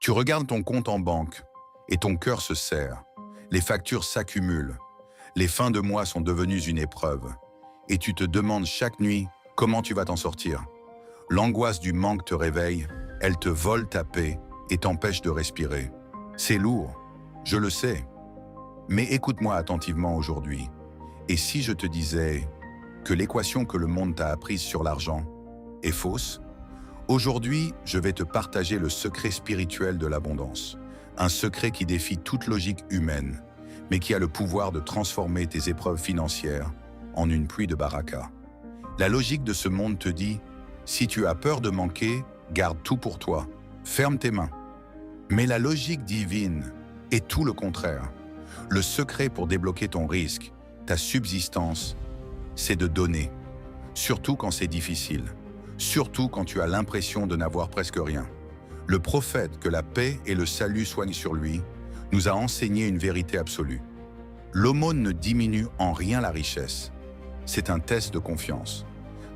Tu regardes ton compte en banque et ton cœur se serre. Les factures s'accumulent. Les fins de mois sont devenues une épreuve. Et tu te demandes chaque nuit comment tu vas t'en sortir. L'angoisse du manque te réveille, elle te vole ta paix et t'empêche de respirer. C'est lourd, je le sais. Mais écoute-moi attentivement aujourd'hui. Et si je te disais que l'équation que le monde t'a apprise sur l'argent est fausse? Aujourd'hui, je vais te partager le secret spirituel de l'abondance. Un secret qui défie toute logique humaine, mais qui a le pouvoir de transformer tes épreuves financières en une pluie de baraka. La logique de ce monde te dit, si tu as peur de manquer, garde tout pour toi, ferme tes mains. Mais la logique divine est tout le contraire. Le secret pour débloquer ton risque, ta subsistance, c'est de donner, surtout quand c'est difficile. Surtout quand tu as l'impression de n'avoir presque rien. Le prophète, que la paix et le salut soignent sur lui, nous a enseigné une vérité absolue. L'aumône ne diminue en rien la richesse. C'est un test de confiance.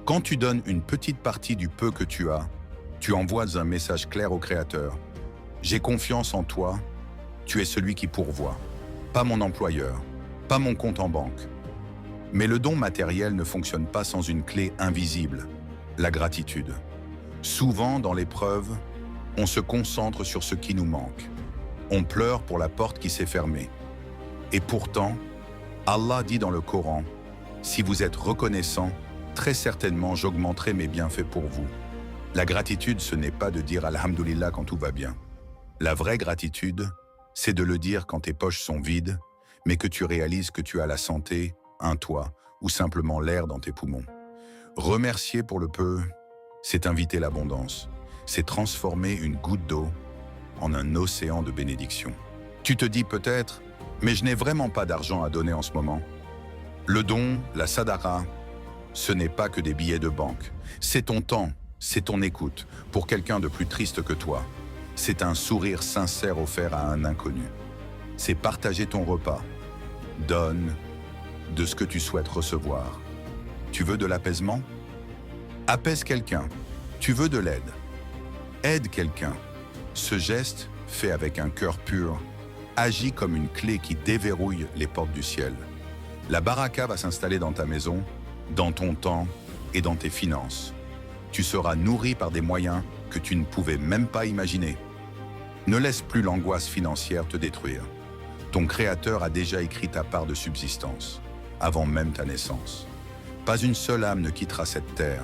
Quand tu donnes une petite partie du peu que tu as, tu envoies un message clair au Créateur. J'ai confiance en toi, tu es celui qui pourvoit. Pas mon employeur, pas mon compte en banque. Mais le don matériel ne fonctionne pas sans une clé invisible. La gratitude. Souvent, dans l'épreuve, on se concentre sur ce qui nous manque. On pleure pour la porte qui s'est fermée. Et pourtant, Allah dit dans le Coran, « Si vous êtes reconnaissant, très certainement j'augmenterai mes bienfaits pour vous. » La gratitude, ce n'est pas de dire « Alhamdulillah » quand tout va bien. La vraie gratitude, c'est de le dire quand tes poches sont vides, mais que tu réalises que tu as la santé, un toit ou simplement l'air dans tes poumons. Remercier pour le peu, c'est inviter l'abondance. C'est transformer une goutte d'eau en un océan de bénédictions. Tu te dis peut-être, mais je n'ai vraiment pas d'argent à donner en ce moment. Le don, la sadara, ce n'est pas que des billets de banque. C'est ton temps, c'est ton écoute pour quelqu'un de plus triste que toi. C'est un sourire sincère offert à un inconnu. C'est partager ton repas. Donne de ce que tu souhaites recevoir. Tu veux de l'apaisement? Apaise quelqu'un. Tu veux de l'aide? Aide quelqu'un. Ce geste, fait avec un cœur pur, agit comme une clé qui déverrouille les portes du ciel. La baraka va s'installer dans ta maison, dans ton temps et dans tes finances. Tu seras nourri par des moyens que tu ne pouvais même pas imaginer. Ne laisse plus l'angoisse financière te détruire. Ton Créateur a déjà écrit ta part de subsistance, avant même ta naissance. Pas une seule âme ne quittera cette terre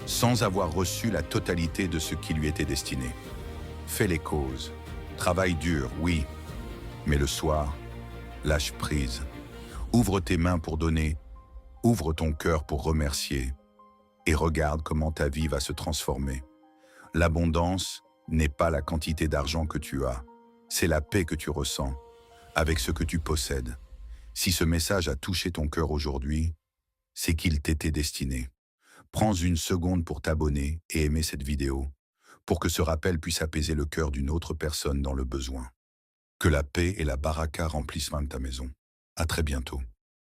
sans avoir reçu la totalité de ce qui lui était destiné. Fais les causes, travaille dur, oui, mais le soir, lâche prise. Ouvre tes mains pour donner, ouvre ton cœur pour remercier, et regarde comment ta vie va se transformer. L'abondance n'est pas la quantité d'argent que tu as, c'est la paix que tu ressens avec ce que tu possèdes. Si ce message a touché ton cœur aujourd'hui, c'est qu'il t'était destiné. Prends une seconde pour t'abonner et aimer cette vidéo, pour que ce rappel puisse apaiser le cœur d'une autre personne dans le besoin. Que la paix et la baraka remplissent même ta maison. À très bientôt.